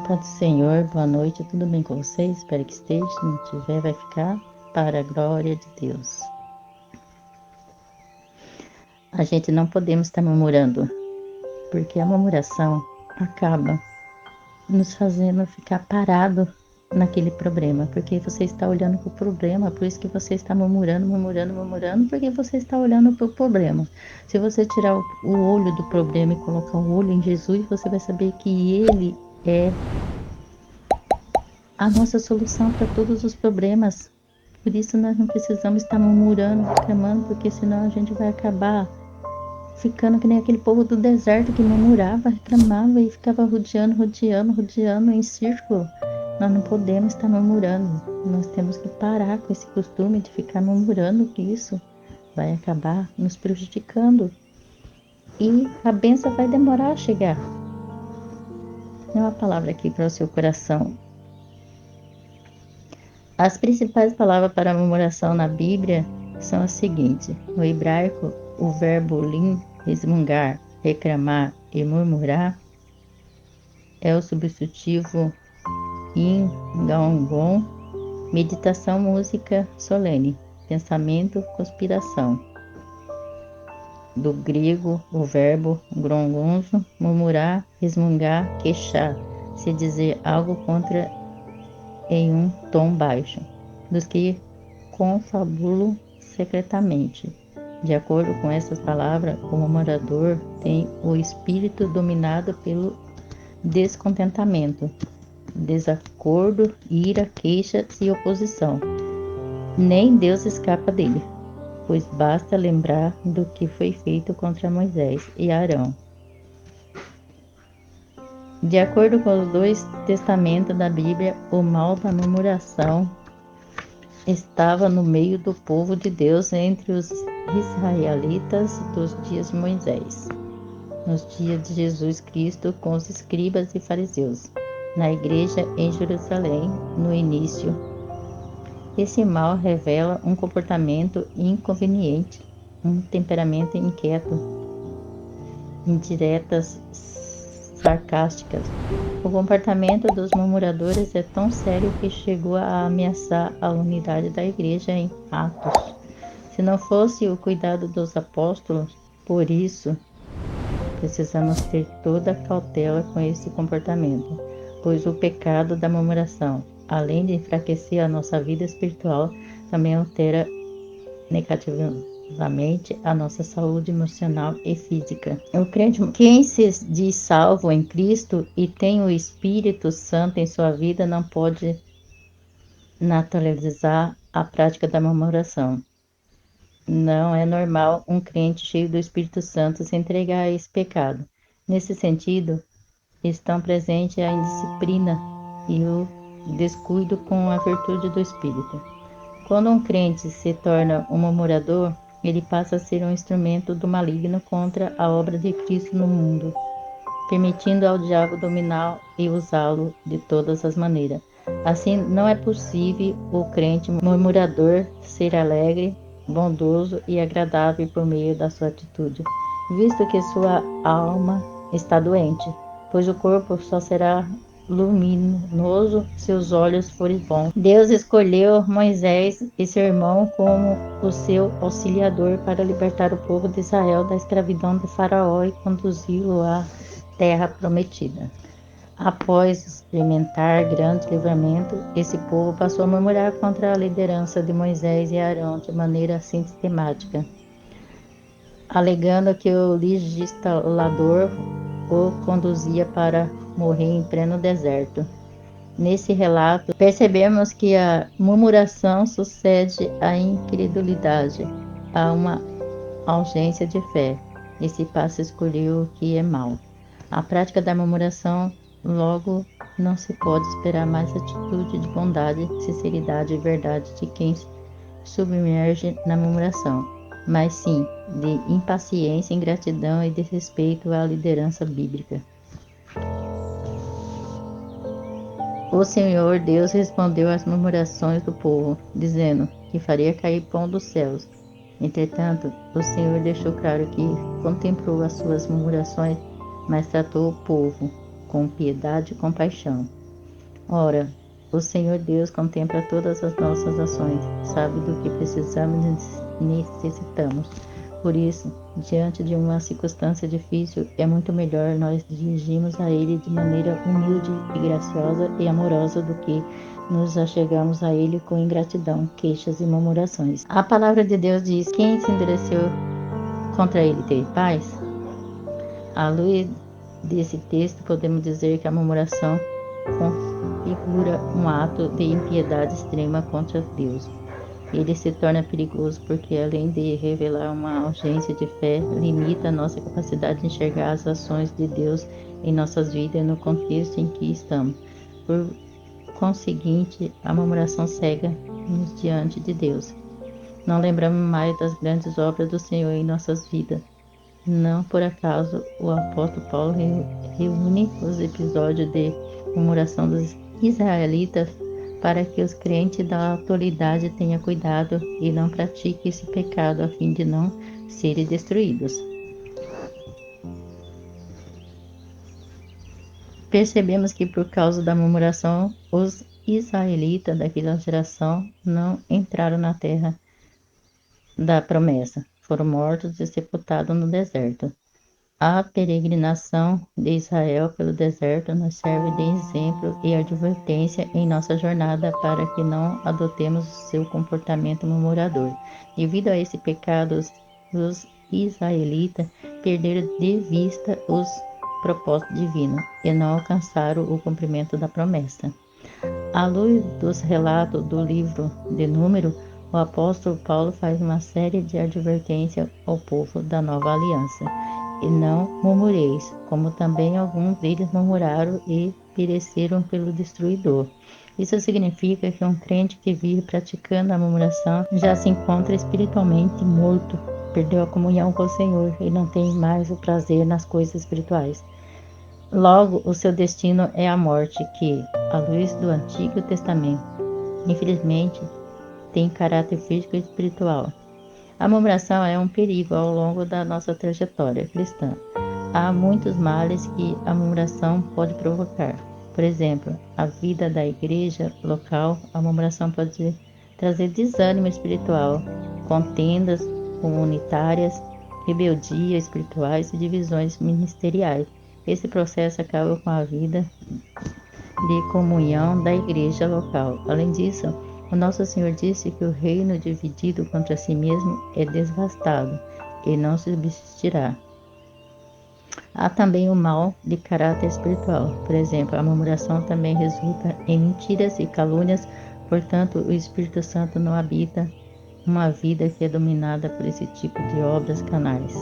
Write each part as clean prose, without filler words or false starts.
Paz do Senhor, boa noite, tudo bem com vocês? Espero que esteja, se não tiver, vai ficar para a glória de Deus. A gente não podemos estar murmurando, porque a murmuração acaba nos fazendo ficar parado naquele problema, porque você está olhando para o problema, por isso que você está murmurando, porque você está olhando para o problema. Se você tirar o olho do problema e colocar o olho em Jesus, você vai saber que Ele é a nossa solução para todos os problemas. Por isso nós não precisamos estar murmurando, reclamando, porque senão a gente vai acabar ficando que nem aquele povo do deserto que murmurava, reclamava e ficava rodeando em círculo. Nós não podemos estar murmurando. Nós temos que parar com esse costume de ficar murmurando, que isso vai acabar nos prejudicando. E a bênção vai demorar a chegar. Tem uma palavra aqui para o seu coração. As principais palavras para a murmuração na Bíblia são as seguintes. No hebraico, o verbo lim, resmungar, reclamar e murmurar, é o substantivo in, gongon, meditação, música solene, pensamento, conspiração. Do grego, o verbo grongonzo, murmurar, resmungar, queixar, se dizer algo contra em um tom baixo, dos que confabulam secretamente. De acordo com essas palavras, o murmurador tem o espírito dominado pelo descontentamento, desacordo, ira, queixa e oposição. Nem Deus escapa dele, pois basta lembrar do que foi feito contra Moisés e Arão. De acordo com os dois testamentos da Bíblia, o mal da murmuração estava no meio do povo de Deus entre os israelitas dos dias de Moisés, nos dias de Jesus Cristo com os escribas e fariseus, na igreja em Jerusalém, no início. Esse mal revela um comportamento inconveniente, um temperamento inquieto, indiretas sarcásticas. O comportamento dos murmuradores é tão sério que chegou a ameaçar a unidade da igreja em Atos. Se não fosse o cuidado dos apóstolos, por isso, precisamos ter toda a cautela com esse comportamento, pois o pecado da murmuração, além de enfraquecer a nossa vida espiritual, também altera negativamente a nossa saúde emocional e física. O crente, quem se diz salvo em Cristo e tem o Espírito Santo em sua vida, não pode naturalizar a prática da murmuração. Não é normal um crente cheio do Espírito Santo se entregar a esse pecado. Nesse sentido, estão presentes a indisciplina e o descuido com a virtude do Espírito. Quando um crente se torna um murmurador, ele passa a ser um instrumento do maligno contra a obra de Cristo no mundo, permitindo ao diabo dominá-lo e usá-lo de todas as maneiras. Assim, não é possível o crente murmurador ser alegre, bondoso e agradável por meio da sua atitude, visto que sua alma está doente, pois o corpo só será luminoso se os olhos forem bons. Deus escolheu Moisés e seu irmão como o seu auxiliador para libertar o povo de Israel da escravidão de Faraó e conduzi-lo à terra prometida. Após experimentar grande livramento, esse povo passou a murmurar contra a liderança de Moisés e Arão de maneira sistemática, alegando que o legislador o conduzia para morrer em pleno deserto. Nesse relato, percebemos que a murmuração sucede à incredulidade, a uma ausência de fé. Esse passo escolheu o que é mal. A prática da murmuração, logo, não se pode esperar mais atitude de bondade, sinceridade e verdade de quem submerge na murmuração, mas sim de impaciência, ingratidão e desrespeito à liderança bíblica. O Senhor Deus respondeu às murmurações do povo, dizendo que faria cair pão dos céus. Entretanto, o Senhor deixou claro que contemplou as suas murmurações, mas tratou o povo com piedade e compaixão. Ora, o Senhor Deus contempla todas as nossas ações, sabe do que precisamos e necessitamos. Por isso, diante de uma circunstância difícil, é muito melhor nós dirigirmos a Ele de maneira humilde e graciosa e amorosa do que nos achegamos a Ele com ingratidão, queixas e murmurações. A palavra de Deus diz: quem se endureceu contra Ele teve paz? À luz desse texto, podemos dizer que a murmuração configura um ato de impiedade extrema contra Deus. Ele se torna perigoso porque, além de revelar uma ausência de fé, limita a nossa capacidade de enxergar as ações de Deus em nossas vidas e no contexto em que estamos. Por conseguinte, a murmuração cega-nos diante de Deus. Não lembramos mais das grandes obras do Senhor em nossas vidas. Não por acaso o apóstolo Paulo reúne os episódios de murmuração dos israelitas para que os crentes da atualidade tenham cuidado e não pratiquem esse pecado a fim de não serem destruídos. Percebemos que por causa da murmuração, os israelitas daquela geração não entraram na terra da promessa, foram mortos e sepultados no deserto. A peregrinação de Israel pelo deserto nos serve de exemplo e advertência em nossa jornada para que não adotemos o seu comportamento murmurador. Devido a esse pecado, os israelitas perderam de vista os propósitos divinos e não alcançaram o cumprimento da promessa. À luz dos relatos do livro de Números, o apóstolo Paulo faz uma série de advertências ao povo da nova aliança. E não murmureis, como também alguns deles murmuraram e pereceram pelo destruidor. Isso significa que um crente que vive praticando a murmuração já se encontra espiritualmente morto, perdeu a comunhão com o Senhor e não tem mais o prazer nas coisas espirituais. Logo, o seu destino é a morte, que, à luz do Antigo Testamento, infelizmente, tem caráter físico e espiritual. A murmuração é um perigo ao longo da nossa trajetória cristã. Há muitos males que a murmuração pode provocar. Por exemplo, a vida da igreja local, a murmuração pode trazer desânimo espiritual, contendas comunitárias, rebeldia espirituais e divisões ministeriais. Esse processo acaba com a vida de comunhão da igreja local. Além disso, o nosso Senhor disse que o reino dividido contra si mesmo é devastado e não subsistirá. Há também o mal de caráter espiritual. Por exemplo, a murmuração também resulta em mentiras e calúnias, portanto, o Espírito Santo não habita uma vida que é dominada por esse tipo de obras canais.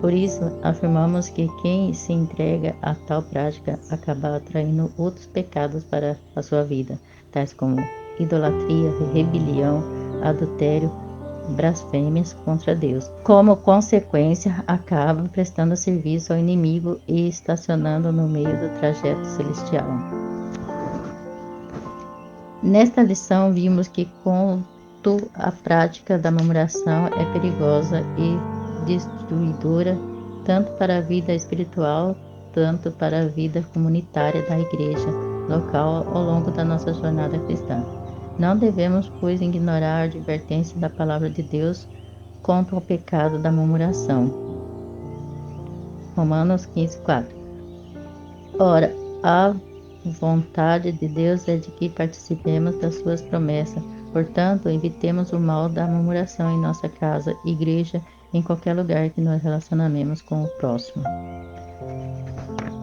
Por isso, afirmamos que quem se entrega a tal prática acaba atraindo outros pecados para a sua vida, tais como idolatria, rebelião, adultério, blasfêmias contra Deus. Como consequência, acaba prestando serviço ao inimigo e estacionando no meio do trajeto celestial. Nesta lição, vimos que quanto a prática da murmuração é perigosa e destruidora tanto para a vida espiritual, tanto para a vida comunitária da igreja local ao longo da nossa jornada cristã. Não devemos, pois, ignorar a advertência da palavra de Deus contra o pecado da murmuração. Romanos 15:4. Ora, a vontade de Deus é de que participemos das suas promessas. Portanto, evitemos o mal da murmuração em nossa casa, igreja, em qualquer lugar que nos relacionemos com o próximo.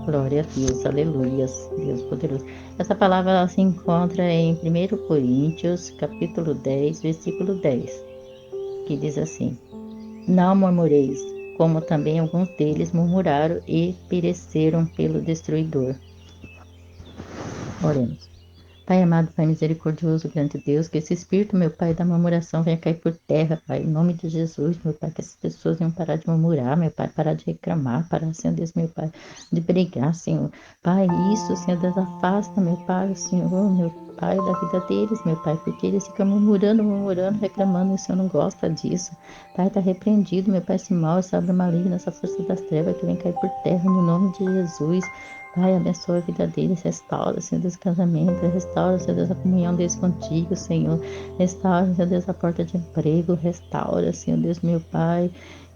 Glória a Deus, aleluias, Deus poderoso. Essa palavra ela se encontra em 1 Coríntios, capítulo 10, versículo 10, que diz assim: Não murmureis, como também alguns deles murmuraram e pereceram pelo destruidor. Oremos. Pai amado, Pai misericordioso, grande Deus, que esse espírito, meu Pai, da murmuração venha cair por terra, Pai, em nome de Jesus, meu Pai, que essas pessoas venham parar de murmurar, meu Pai, parar de reclamar, parar, Senhor Deus, meu Pai, de brigar, Senhor. Pai, isso, Senhor Deus, afasta, meu Pai, o Senhor, meu Pai, da vida deles, meu Pai, porque eles ficam murmurando, reclamando, e o Senhor não gosta disso. Pai, está repreendido, meu Pai, esse mal, essa obra maligna, essa força das trevas que vem cair por terra, no nome de Jesus. Pai, abençoa a vida deles, restaura, Senhor Deus, o casamento, restaura, Senhor Deus, a comunhão deles contigo, Senhor. Restaura, Senhor Deus, a porta de emprego, restaura, Senhor Deus, meu Pai.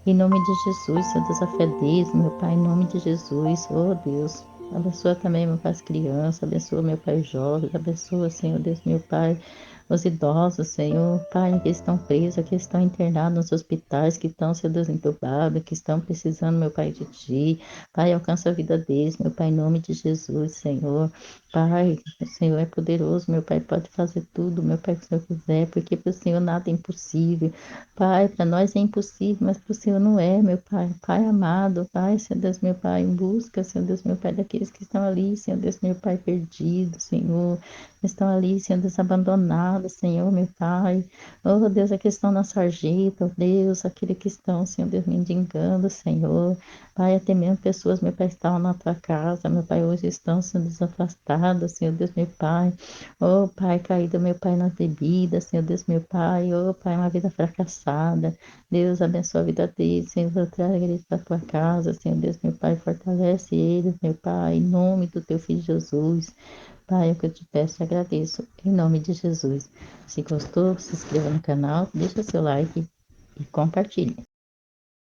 Em nome de Jesus, Senhor Deus, a fé deles, meu Pai, em nome de Jesus, oh Deus. Abençoa também, meu Pai, as crianças, abençoa, meu Pai, os jovens, abençoa, Senhor Deus, meu Pai, os idosos, Senhor, Pai, que estão presos, que estão internados nos hospitais, que estão, Senhor Deus, entubados, que estão precisando, meu Pai, de Ti. Pai, alcança a vida deles, meu Pai, em nome de Jesus, Senhor. Pai, o Senhor é poderoso, meu Pai, pode fazer tudo, meu Pai, que o Senhor quiser, porque para o Senhor nada é impossível. Pai, para nós é impossível, mas para o Senhor não é, meu Pai. Pai amado, Pai, Senhor Deus, meu Pai, em busca, Senhor Deus, meu Pai, daqueles que estão ali, Senhor Deus, meu Pai, perdidos, Senhor. Estão ali, Senhor Deus, abandonados, Senhor, meu Pai. Oh, Deus, a questão da sarjeta, oh, Deus, aquele que estão, Senhor Deus, mendigando, Senhor. Pai, até mesmo pessoas, meu Pai, estavam na tua casa, meu Pai, hoje estão sendo desafastadas, Senhor Deus, meu Pai. Oh, Pai, caído, meu Pai, nas bebidas, Senhor Deus, meu Pai. Oh, Pai, uma vida fracassada. Deus, abençoa a vida deles, Senhor, traga eles para a tua casa, Senhor Deus, meu Pai, fortalece eles, meu Pai, em nome do teu Filho Jesus. Pai, é o que eu te peço e agradeço, em nome de Jesus. Se gostou, se inscreva no canal, deixa seu like e compartilhe.